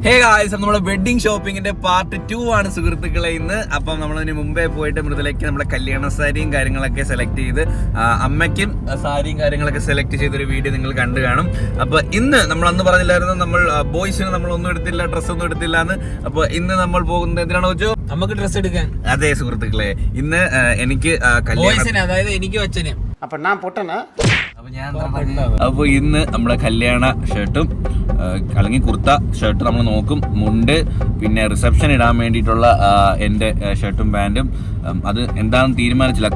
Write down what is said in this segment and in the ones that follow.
Hey guys, നമ്മുടെ wedding ഷോപ്പിങ്ങിന്റെ part 2 ആണ് സുഹൃത്തുക്കളെ ഇന്ന്. അപ്പം നമ്മളതിന് മുമ്പേ പോയിട്ട് മൃദുലയ്ക്ക് നമ്മുടെ കല്യാണ സാരിയും കാര്യങ്ങളൊക്കെ സെലക്ട് ചെയ്ത് അമ്മയ്ക്കും സാരിയും കാര്യങ്ങളൊക്കെ സെലക്ട് ചെയ്തൊരു വീഡിയോ നിങ്ങൾ കണ്ടു കാണും. അപ്പൊ ഇന്ന് നമ്മൾ അന്ന് പറഞ്ഞില്ലായിരുന്നു നമ്മൾ ബോയ്സിന് നമ്മൾ ഒന്നും എടുത്തില്ല, ഡ്രസ്സ് ഒന്നും എടുത്തില്ല എന്ന്. അപ്പൊ ഇന്ന് നമ്മൾ പോകുന്നത് എന്തിനാണോ വെച്ചോ, നമുക്ക് ഡ്രസ് എടുക്കാൻ. അതെ സുഹൃത്തുക്കളെ, ഇന്ന് എനിക്ക് ബോയ്സിന്, അതായത് എനിക്കും അച്ഛനും. അപ്പൊ ഇന്ന് നമ്മുടെ കല്യാണ ഷർട്ടും അല്ലെങ്കിൽ കുർത്ത ഷർട്ട് നമ്മൾ നോക്കും, മുണ്ട്, പിന്നെ റിസപ്ഷൻ ഇടാൻ വേണ്ടിയിട്ടുള്ള എൻ്റെ ഷർട്ടും പാൻറ്റും. അത് എന്താണെന്ന് തീരുമാനിച്ചില്ല.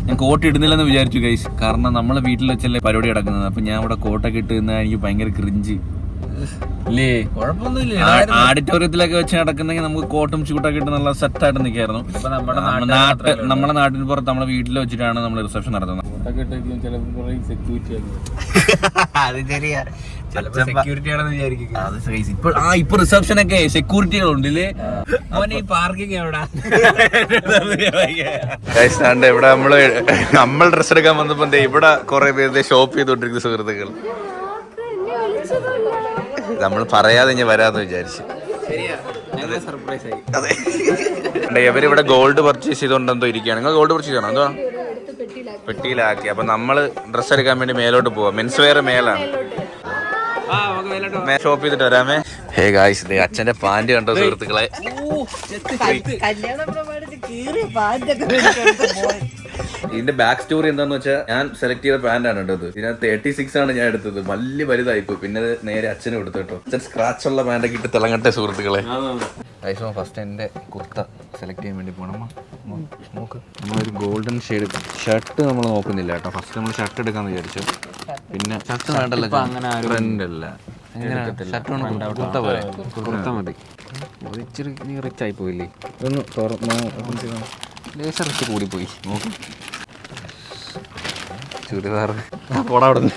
ഞാൻ കോട്ട് ഇടുന്നില്ലെന്ന് വിചാരിച്ചു ഗൈസ്, കാരണം നമ്മളെ വീട്ടിൽ വെച്ചല്ലേ പരിപാടി നടക്കുന്നത്. അപ്പൊ ഞാൻ ഇവിടെ കോട്ടൊക്കെ ഇട്ട് നിന്നാൽ എനിക്ക് ഭയങ്കര ക്രിഞ്ച് ഇല്ലേ. കുഴപ്പമൊന്നുമില്ല, ആഡിറ്റോറിയത്തിലൊക്കെ വെച്ച് നടക്കുന്നെങ്കിൽ നമുക്ക് കോട്ടും ഷൂട്ടൊക്കെ ഇട്ട് നല്ല സെറ്റായിട്ട് നിൽക്കായിരുന്നു. നമ്മുടെ നാട്ടിന് പുറത്ത് നമ്മുടെ വീട്ടിൽ വെച്ചിട്ടാണ് നമ്മൾ റിസപ്ഷൻ നടത്തുന്നത്. അത് ശരിയാ, ഇപ്പൊ റിസപ്ഷൻ ഒക്കെ സെക്യൂരിറ്റികളുണ്ടല്ലേ. പാർക്കിംഗ് എവിടാ? ഇവിടെ നമ്മൾ ഡ്രസ് എടുക്കാൻ വന്നപ്പോ ഇവിടെ കുറെ പേര് ഷോപ്പ് ചെയ്തോണ്ടിരിക്കുന്ന സുഹൃത്തുക്കൾ. നമ്മൾ പറയാതെ ഞാൻ വരാന്ന് വിചാരിച്ചു. അതെ, ഇവരിവിടെ ഗോൾഡ് പർച്ചേസ് ചെയ്തോണ്ടെന്തോ ഇരിക്കുകയാണ്. നിങ്ങൾ ഗോൾഡ് പർച്ചേസ് ചെയ്യണം എന്തോ പെട്ടിയിലാക്കി. അപ്പൊ നമ്മള് ഡ്രസ് എടുക്കാൻ വേണ്ടി മേലോട്ട് പോവാം. മെൻസ് വെയർ മേലാണ്, ഷോപ്പ് ചെയ്തിട്ട് വരാമേ. ഹേ ഗായ്സ്, അച്ഛന്റെ പാന്റ് കണ്ടോ സുഹൃത്തുക്കളെ? ഇതിന്റെ ബാക്ക് സ്റ്റോറി എന്താന്ന് വെച്ചാൽ, ഞാൻ സെലക്ട് ചെയ്ത പാന്റ് ആണ് കേട്ടത്. ഇതിനകത്ത് 36 ആണ് ഞാൻ എടുത്തത്. വലിയ വലുതായിപ്പോ. പിന്നെ നേരെ അച്ഛനും എടുത്തു കേട്ടോ. അച്ഛൻ സ്ക്രാച്ച് ഉള്ള പാന്റൊക്കെ ഇട്ട് തിളങ്ങട്ടെ സുഹൃത്തുക്കളെ. ഫസ്റ്റ് എന്റെ കുർത്ത സെലക്ട് ചെയ്യാൻ വേണ്ടി പോകണം. നോക്ക്, നമ്മളൊരു ഗോൾഡൻ ഷെയ്ഡ് ഷർട്ട് നമ്മൾ നോക്കുന്നില്ല കേട്ടോ. ഫസ്റ്റ് നമ്മൾ ഷർട്ട് എടുക്കാന്ന് വിചാരിച്ചു. പിന്നെ ഷർട്ട് വേണ്ടല്ലോ, ട്രെൻഡ് അല്ല. കുർത്ത മതി. ഇച്ചിരി നീ റിച്ച് ആയി പോയില്ലേ? ഒന്ന് ലേശം റിച്ച് കൂടിപ്പോയി. നോക്ക്, ചുരിദാർ പോടാ അവിടെ നിന്ന്.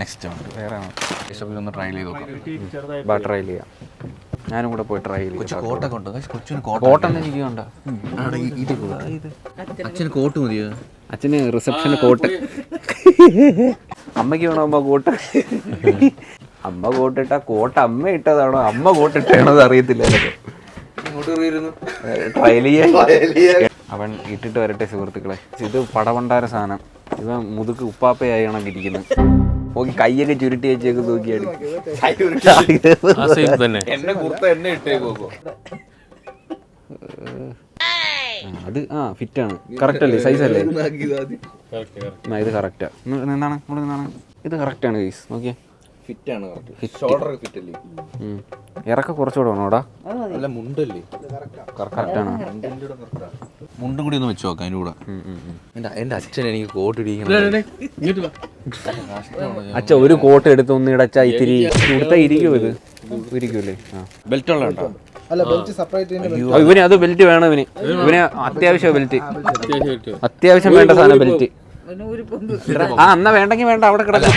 നെക്സ്റ്റ് വേറെ ഒന്ന് ട്രൈ ചെയ്ത് നോക്കാം. ട്രൈ ചെയ്യാം, ഞാനും കൂടെ പോയി ട്രൈ ചെയ്യാം. കോട്ടൊക്കെ ഉണ്ട്. കോട്ടൊന്നും എനിക്ക് വേണ്ട. അച്ഛന് കോട്ട് മതിയോ? അച്ഛന് റിസപ്ഷന് കോട്ട്. അമ്മയ്ക്ക് വേണോ അമ്മ കോട്ട്? അമ്മ കോട്ടിട്ട കോട്ട് അമ്മ ഇട്ടതാണോ അമ്മ കോട്ടിട്ടാണോ അത് അറിയത്തില്ല. ട്രയൽ ചെയ്യാൻ അവൻ ഇട്ടിട്ട് വരട്ടെ സുഹൃത്തുക്കളെ. ഇത് പടവണ്ടാര സാധനം. ഇവ മുതുക്ക് ഉപ്പാപ്പയായി കണക്കിരിക്കുന്നു. നോക്കി കയ്യൊക്കെ ചുരുട്ടി വെച്ചേക്ക് നോക്കിയാണ്. അത് ഫിറ്റാണ്, കറക്റ്റ് അല്ലേ? സൈസ് അല്ലേ? ഇത് കറക്റ്റാ. എന്താണ് ഇത് കറക്റ്റാണ് ഗൈസ്. നോക്കിയേ, ഇറക്കം കുറച്ചുകൂടെ വേണോടാ. കറക്റ്റാണ്. മുണ്ടും കൂടി ഒന്ന് വെച്ച് നോക്കാം അതിൻ്റെ കൂടെ. എന്റെ അച്ഛൻ എനിക്ക് കോട്ട് ഇടിക്കണം. അച്ഛൻ ഒരു കോട്ട് എടുത്ത് ഒന്ന് ഇടച്ചാ ഇത്തിരി ഇവിടുത്തെ ഇരിക്കും. ഇത് ഇരിക്കൂല്ലേ? ബെൽറ്റ് ഉള്ള ഉണ്ടോ? ഇവന് അത് ബെൽറ്റ് വേണം. ഇവന് അത്യാവശ്യം ബെൽറ്റ്, അത്യാവശ്യം വേണ്ട സാധനം ബെൽറ്റ്. എന്നാ വേണ്ടെങ്കിൽ വേണ്ട, അവിടെ കിടക്കും.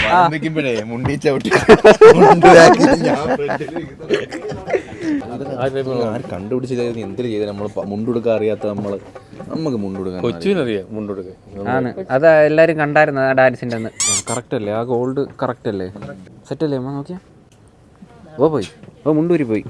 കണ്ടുപിടിച്ച് എന്തിനു ചെയ്ത നമ്മൾ മുണ്ടെടുക്കാൻ അറിയാത്ത നമുക്ക് മുണ്ടെടുക്കാൻ ആണ്. അത് എല്ലാരും കണ്ടായിരുന്നു ആ ഡാൻസിന്റെ അന്ന്. കറക്റ്റ് അല്ലേ? ആ ഗോൾഡ് കറക്റ്റ് അല്ലേ? സെറ്റ് അല്ലേ അമ്മ? നോക്കിയാ പോയി മുണ്ടൂരി പോയി.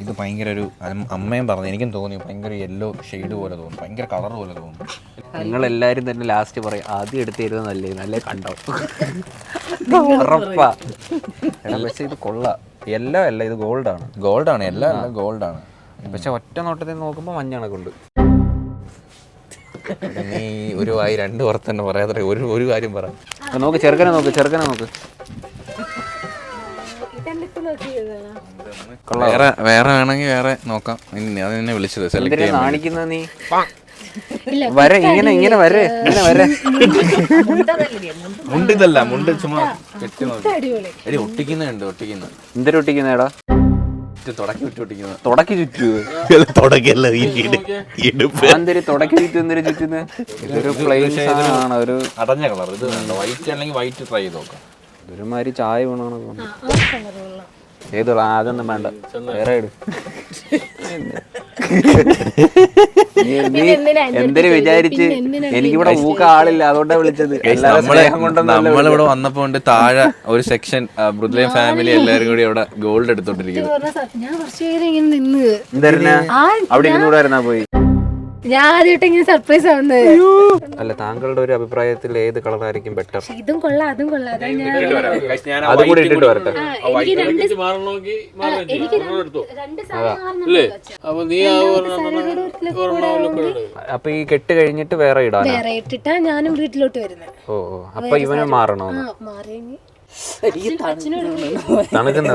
ഇത് ഭയങ്കര ഒരു അമ്മയും പറഞ്ഞു, എനിക്കും തോന്നി ഭയങ്കര യെല്ലോ ഷെയ്ഡ് പോലെ തോന്നുന്നു, ഭയങ്കര കളർ പോലെ തോന്നുന്നു. നിങ്ങളെല്ലാരും തന്നെ ലാസ്റ്റ് പറയും ആദ്യം എടുത്തിരുന്ന നല്ലേ കണ്ടോ? ഉറപ്പാ. പക്ഷെ ഇത് കൊള്ളാം. യെല്ലോ അല്ല, ഇത് ഗോൾഡാണ്. എല്ലാം ഗോൾഡാണ്. പക്ഷെ ഒറ്റ നോട്ടത്തിൽ നോക്കുമ്പോൾ മഞ്ഞാണ് കൊണ്ട്. നീ ഒരു വായി രണ്ട് പുറത്ത് തന്നെ പറയാതെ ഒരു കാര്യം പറ. നോക്ക്, ചെറുക്കനെ നോക്ക്. വേറെ വേണമെങ്കിൽ വേറെ നോക്കാം. അത് എന്നെ വിളിച്ചത് സെലക്ട് ചെയ്യാൻ. കാണിക്കുന്ന നീ വരെ ഇങ്ങനെ വരെ മുണ്ട് ഇതല്ല, മുണ്ട് ചുമ്മാ കെട്ടി നോക്കി ഒട്ടിക്കുന്നുണ്ട്. എന്തൊരു ഒട്ടിക്കുന്നേടാ? തുടക്കി ചുറ്റു ഇതൊരു പ്ലെയിൻ ആണ്, ഒരു അടഞ്ഞ കളർ. ഇത് വൈറ്റ് അല്ലെങ്കിൽ വൈറ്റ് ട്രൈ ചെയ്ത് നോക്കാം. ഒരുമാതിരി ചായ വേണോ ഏതുള്ള അതൊന്നും വേണ്ട വേറെ ഇട് എന്തിനു വിചാരിച്ച് എനിക്കിവിടെ ഊക്ക ആളില്ല അതുകൊണ്ടാ വിളിച്ചത്. നമ്മളിവിടെ വന്നപ്പോ താഴെ ഒരു സെക്ഷൻ മൃദുലയം ഫാമിലി എല്ലാരും കൂടി അവിടെ ഗോൾഡ് എടുത്തോണ്ടിരിക്കുന്നു. അവിടെ ഇരുന്നൂടായിരുന്നാ പോയി. ഞാൻ ആദ്യമായിട്ട് ഇങ്ങനെ സർപ്രൈസ് ആവുന്നത്. അല്ല, താങ്കളുടെ ഒരു അഭിപ്രായത്തിൽ ഏത് കളറായിരിക്കും ബെറ്റർ? ഇതും കൊള്ളാം അതും കൊള്ളാം. അതാ ഞാൻ അതും കൂടി ഇട്ടിട്ട് വരട്ടെ. അപ്പൊ ഈ കെട്ട് കഴിഞ്ഞിട്ട് വേറെ ഇടാൻ വേറെ ഇട്ടിട്ടാ ഞാനും വീട്ടിലോട്ട് വരുന്നത്. ഓ അപ്പൊ ഇവന് മാറണോ? തണുക്കുന്ന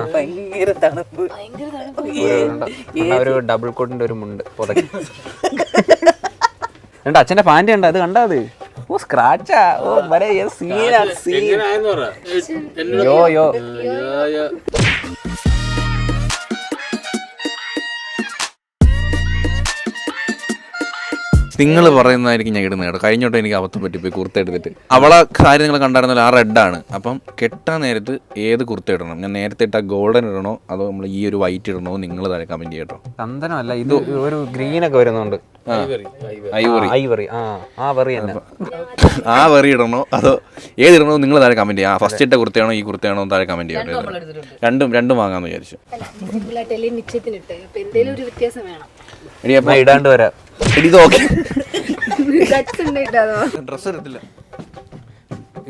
ഒരു ഡബിൾ കോട്ടിന്റെ ഒരു മുണ്ട് രണ്ട് അച്ഛന്റെ പാന്റ് ഉണ്ട്, അത് കണ്ടാ? അത് ഓ സ്ക്രാച്ചാ. ഓ യോ യോ നിങ്ങൾ പറയുന്നതായിരിക്കും ഞാൻ ഇടുന്നത് കേട്ടോ. കഴിഞ്ഞോട്ട് എനിക്ക് അബദ്ധം പറ്റിപ്പോയി കുർത്ത എടുത്തിട്ട്. അവളെ കാര്യം നിങ്ങൾ കണ്ടായിരുന്നല്ലോ, ആ റെഡാണ്. അപ്പം കെട്ടാൻ നേരത്ത് ഏത് കുർത്ത ഇടണം? ഞാൻ നേരത്തെ ഇട്ട ഗോൾഡൻ ഇടണോ അതോ നമ്മൾ ഈ ഒരു വൈറ്റ് ഇടണോ? നിങ്ങൾ താഴെ കമന്റ് ചെയ്യട്ടോ. ചന്ദനമല്ല, ഇത് ഒരു ഗ്രീനൊക്കെ വരുന്നുണ്ട്. ഐവറി. ആ വെറി ഇടണോ അതോ ഏതിടണോ? നിങ്ങൾ താഴെ കമന്റ് ചെയ്യാം. ഫസ്റ്റ് ഇട്ട കുർത്തയാണോ ഈ കുർത്തയാണോ താഴെ കമന്റ് ചെയ്യട്ടെ. രണ്ടും വാങ്ങാമെന്ന് വിചാരിച്ചു. ഇടാണ്ട് വരാം. ഡ്രസ് എടുത്തില്ല.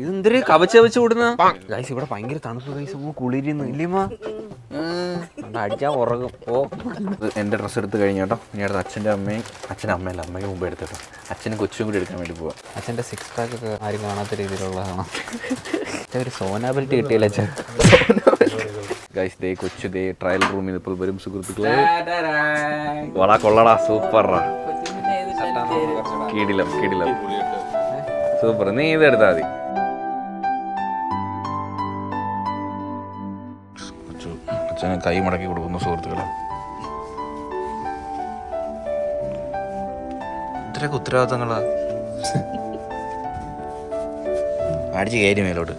ഇതെന്തൊരു കവച്ച് വിടുന്ന ഗൈസ്. ഇവിടെ ഭയങ്കര തണുപ്പ് ഗൈസ്. കുളിരുന്ന് ഇല്ലമ്മ അടിച്ചാ ഉറങ്ങും. ഓ എന്റെ ഡ്രസ്സ് എടുത്ത് കഴിഞ്ഞോട്ടോ. ഇനി അടുത്ത് അച്ഛൻ്റെ അമ്മയല്ല അമ്മയ്ക്ക് മുമ്പ് എടുത്തിട്ടോ. അച്ഛനും കൊച്ചും കൂടി എടുക്കാൻ വേണ്ടി പോവാം. അച്ഛൻ്റെ സിക്സ് പാക്ക് ഒക്കെ ആരും കാണാത്ത രീതിയിലുള്ളതാണ്. ഒരു സോനാബിലിറ്റി കിട്ടിയില്ല അച്ഛൻ. ഗൈസ് ദേ കൊച്ചു ദേ ട്രയൽ റൂമിൽ ഇപ്പോൾ വരും സുഹൃത്തുക്കളെ. വള കൊള്ളടാ, സൂപ്പറാ, കിടിലം സൂപ്പർ. നീ ഇത് എടുത്താൽ മതി. അച്ഛന് കൈ മടക്കി കൊടുക്കുന്നു സുഹൃത്തുക്കളെ. ഇത്രയൊക്കെ ഉത്തരവാദിത്തങ്ങളാ. അടിച്ച് കയറി മേലോട്ട്.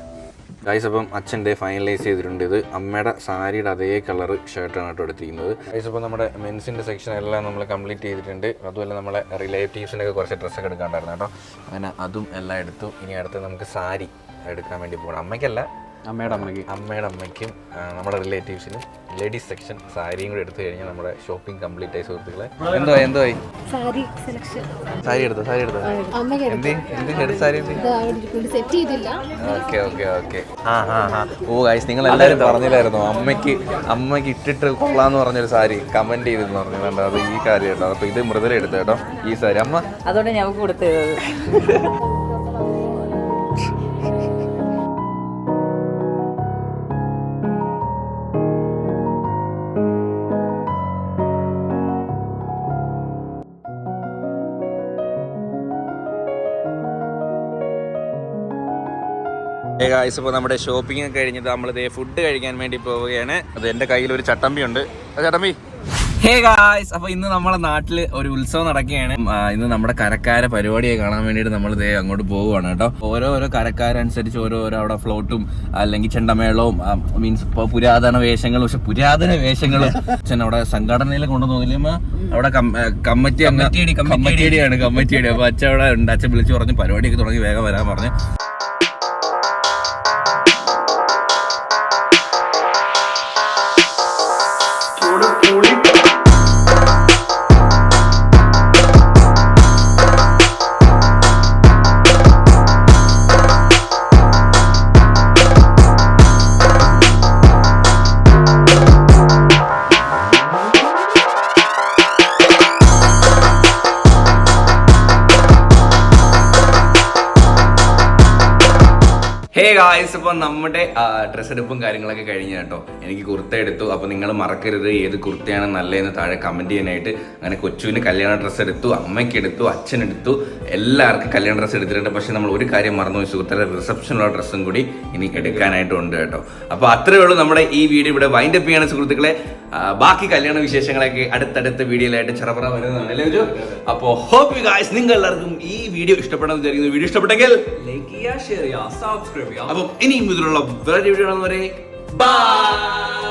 ഗൈസ് അപ്പം അച്ഛൻ്റെ ഫൈനലൈസ് ചെയ്തിട്ടുണ്ട്. ഇത് അമ്മയുടെ സാരിയുടെ അതേ കളർ ഷർട്ടാണ് കേട്ടോ എടുത്തിരിക്കുന്നത്. ഗൈസ് അപ്പോൾ നമ്മുടെ മെൻസിൻ്റെ സെക്ഷൻ എല്ലാം നമ്മൾ കംപ്ലീറ്റ് ചെയ്തിട്ടുണ്ട്. അതുപോലെ നമ്മളെ റിലേറ്റീവ്സിനൊക്കെ കുറച്ച് ഡ്രസ്സൊക്കെ എടുക്കാണ്ടായിരുന്നു കേട്ടോ. അങ്ങനെ അതും എല്ലാം എടുത്തു. ഇനി അടുത്ത് നമുക്ക് സാരി എടുക്കാൻ വേണ്ടി പോകണം. അമ്മയ്ക്കല്ല, അമ്മയുടെ അമ്മയ്ക്കും നമ്മുടെ റിലേറ്റീവ്സിനും ലേഡീസ് സെക്ഷൻ സാരിയും കൂടി എടുത്തു കഴിഞ്ഞാൽ നമ്മുടെ ഷോപ്പിംഗ് കംപ്ലീറ്റ് ആയി സുഹൃത്തുക്കളെ. എന്തായി സാരി എടുത്തോ? ഓക്കെ. ഓ ഗൈസ്, നിങ്ങൾ എല്ലാവരും പറഞ്ഞില്ലായിരുന്നോ അമ്മയ്ക്ക് ഇട്ടിട്ട് കൊള്ളാന്ന് പറഞ്ഞൊരു സാരി കമന്റ് ചെയ്തെന്ന് പറഞ്ഞിട്ടുണ്ട്. അത് ഈ കാര്യം കേട്ടോ. അപ്പൊ ഇത് മൃദുല എടുത്ത കേട്ടോ ഈ സാരി. അമ്മ അതുകൊണ്ട് ഞങ്ങൾക്ക് കൊടുത്തത്. ഗൈസ് ഇപ്പോൾ നമ്മുടെ ഷോപ്പിംഗ് ഒക്കെ കഴിഞ്ഞിട്ട് നമ്മൾ ഫുഡ് കഴിക്കാൻ വേണ്ടി പോവുകയാണ്. അത് എൻ്റെ കയ്യിൽ ഒരു ചട്ടമ്പി ഉണ്ട്. ചട്ടമ്പി. ഹേ ഗായ്സ്, അപ്പോൾ ഇന്ന് നമ്മുടെ നാട്ടിൽ ഒരു ഉത്സവം നടക്കുകയാണ്. ഇന്ന് നമ്മുടെ കരക്കാര പരിപാടിയെ കാണാൻ വേണ്ടിയിട്ട് നമ്മൾ അങ്ങോട്ട് പോവുകയാണ് കേട്ടോ. ഓരോ കരക്കാരനുസരിച്ച് ഓരോരോ അവിടെ ഫ്ലോട്ടും അല്ലെങ്കിൽ ചെണ്ടമേളവും മീൻസ് ഇപ്പോൾ പുരാതന വേഷങ്ങളും. പക്ഷെ പുരാതന വേഷങ്ങളും അച്ഛൻ അവിടെ സംഘടനയിൽ കൊണ്ടുവന്നില്ല. അവിടെ കമ്മിറ്റിയടിയാണ്. അപ്പോൾ അച്ഛൻ അവിടെ ഉണ്ട്. അച്ഛൻ വിളിച്ച് പറഞ്ഞ് പരിപാടിയൊക്കെ തുടങ്ങി വേഗം വരാൻ പറഞ്ഞു. ഹേ ഗായ്സ്, ഇപ്പോൾ നമ്മുടെ ഡ്രസ്സ് എടുപ്പും കാര്യങ്ങളൊക്കെ കഴിഞ്ഞു കേട്ടോ. എനിക്ക് കുർത്ത എടുത്തു. അപ്പോൾ നിങ്ങൾ മറക്കരുത് ഏത് കുർത്തയാണ് നല്ലതെന്ന് താഴെ കമൻറ്റ് ചെയ്യാനായിട്ട്. അങ്ങനെ കൊച്ചുവിന് കല്യാണ ഡ്രസ്സ് എടുത്തു, അമ്മയ്ക്ക് എടുത്തു, അച്ഛനെടുത്തു, എല്ലാവർക്കും കല്യാണ ഡ്രസ്സ് എടുത്തിട്ടുണ്ട്. പക്ഷേ നമ്മൾ ഒരു കാര്യം മറന്നുപോയി സുഹൃത്തുക്കളെ, റിസപ്ഷനുള്ള ഡ്രസ്സും കൂടി ഇനി എടുക്കാനായിട്ടുണ്ട് കേട്ടോ. അപ്പോൾ അത്രയേ ഉള്ളൂ. നമ്മുടെ ഈ വീഡിയോ ഇവിടെ വൈൻഡ് അപ്പ് ചെയ്യാണ് സുഹൃത്തുക്കളെ. ബാക്കി കല്യാണ വിശേഷങ്ങളൊക്കെ അടുത്തടുത്ത വീഡിയോയിലായിട്ട് ചെറുപറ വരുന്നതാണ് അല്ലേ വെച്ചു. അപ്പോൾ ഹോപ്പ് യു ഗായ്സ്, നിങ്ങൾ എല്ലാവർക്കും ഈ വീഡിയോ ഇഷ്ടപ്പെടാൻ വിചാരിക്കുന്നു. വീഡിയോ ഇഷ്ടപ്പെട്ടെങ്കിൽ ലൈക്ക് ചെയ്യുക, ഷെയർ ചെയ്യുക, സബ്സ്ക്രൈബ് ചെയ്യുക. അപ്പം ഇനിയും ഇതിലുള്ള വേറെ വീഡിയോ വരെ ബൈ.